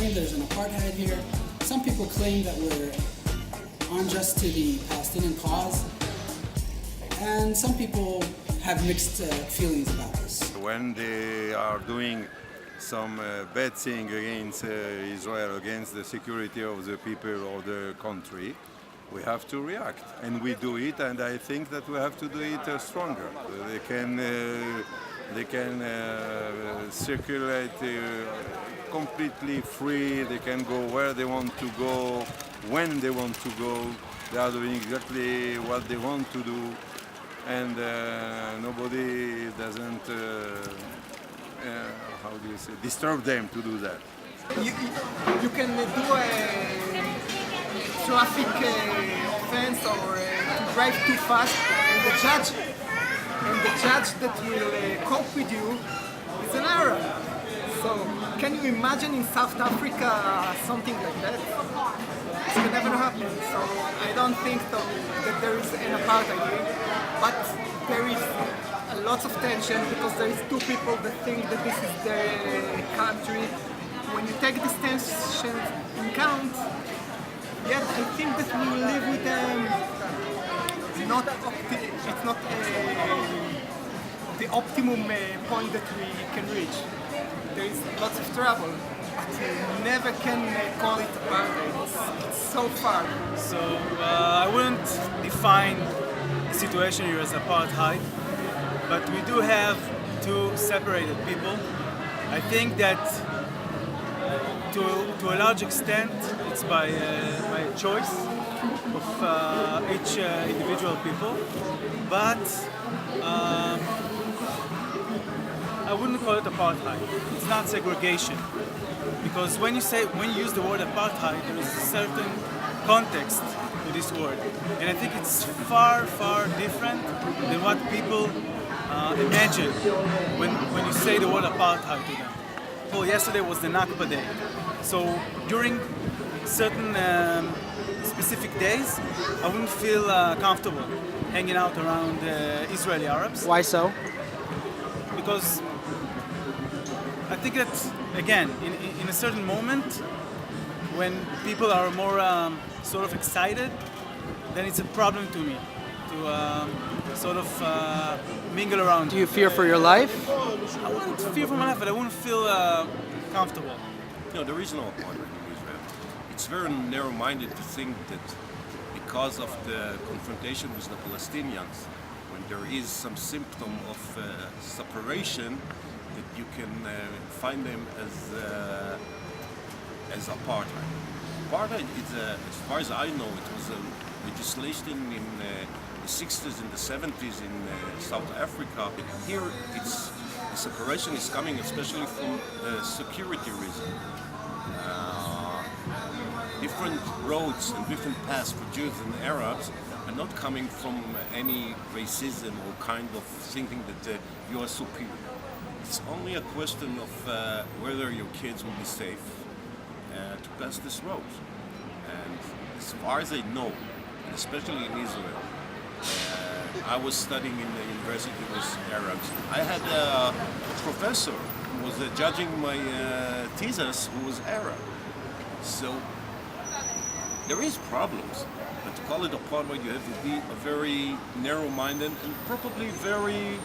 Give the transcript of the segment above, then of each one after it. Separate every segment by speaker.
Speaker 1: claim there's an apartheid here. Some people claim that we're unjust to the Palestinian cause. And some people have mixed feelings about this.
Speaker 2: When they are doing some bad thing against Israel, against the security of the people or the country, we have to react, and we do it. And I think that we have to do it stronger. They can circulate completely free. They can go where they want to go, when they want to go. They are doing exactly what they want to do, and nobody doesn't. How do you say? Disturb them to do that.
Speaker 3: You can do a traffic offense or to drive too fast, and the judge that will cope with you is an Arab. So can you imagine in South Africa something like that? It can never happen. So I don't think that there is an apartheid here, but there is a lot of tension because there is two people that think that this is their country. When you take this tension in count, yet I think that we will live with it's not the optimum point that we can reach. There is lots of trouble, but you never can call it apartheid. It's so far.
Speaker 4: So I wouldn't define the situation here as apartheid, but we do have two separated people. I think that to a large extent it's by choice of each individual people, but I wouldn't call it apartheid. It's not segregation, because when you use the word apartheid, there is a certain context to this word, and I think it's far different than what people imagine when you say the word apartheid to them. Well, yesterday was the Nakba Day, so during certain specific days, I wouldn't feel comfortable hanging out around Israeli Arabs.
Speaker 1: Why so?
Speaker 4: Because I think that, again, in a certain moment, when people are more sort of excited, then it's a problem to me to sort of mingle around.
Speaker 1: Do you fear for your life?
Speaker 4: I wouldn't fear for my life, but I wouldn't feel comfortable.
Speaker 2: No, there is no apartheid in Israel. It's very narrow-minded to think that because of the confrontation with the Palestinians, when there is some symptom of separation, that you can find them as apartheid. Apartheid is, as far as I know, it was a legislation in the 60s and the 70s in South Africa. Here, the separation is coming especially from security reason. Different roads and different paths for Jews and Arabs are not coming from any racism or kind of thinking that you are superior. It's only a question of whether your kids will be safe to pass this road. And as far as I know, and especially in Israel, I was studying in the university with Arabs. I had a professor who was judging my thesis who was Arab. So there is problems, but to call it apartheid, you have to be a very narrow-minded and probably very,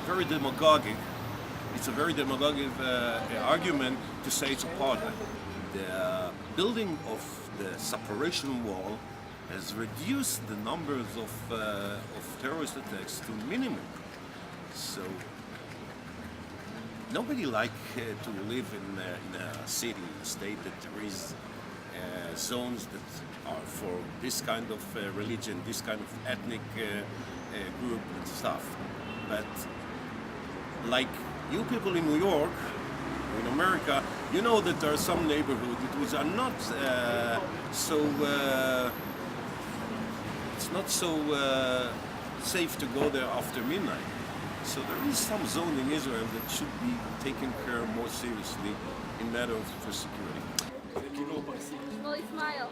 Speaker 2: very demagogic. It's a very demagogic argument to say it's apartheid. The building of the separation wall has reduced the numbers of terrorist attacks to minimum. So nobody likes to live in a city, a state that there is zones that are for this kind of religion, this kind of ethnic group and stuff. But like you people in New York, in America, you know that there are some neighborhoods which are not it's not so safe to go there after midnight. So there is some zone in Israel that should be taken care of more seriously in matter of for security.
Speaker 5: Well, smile.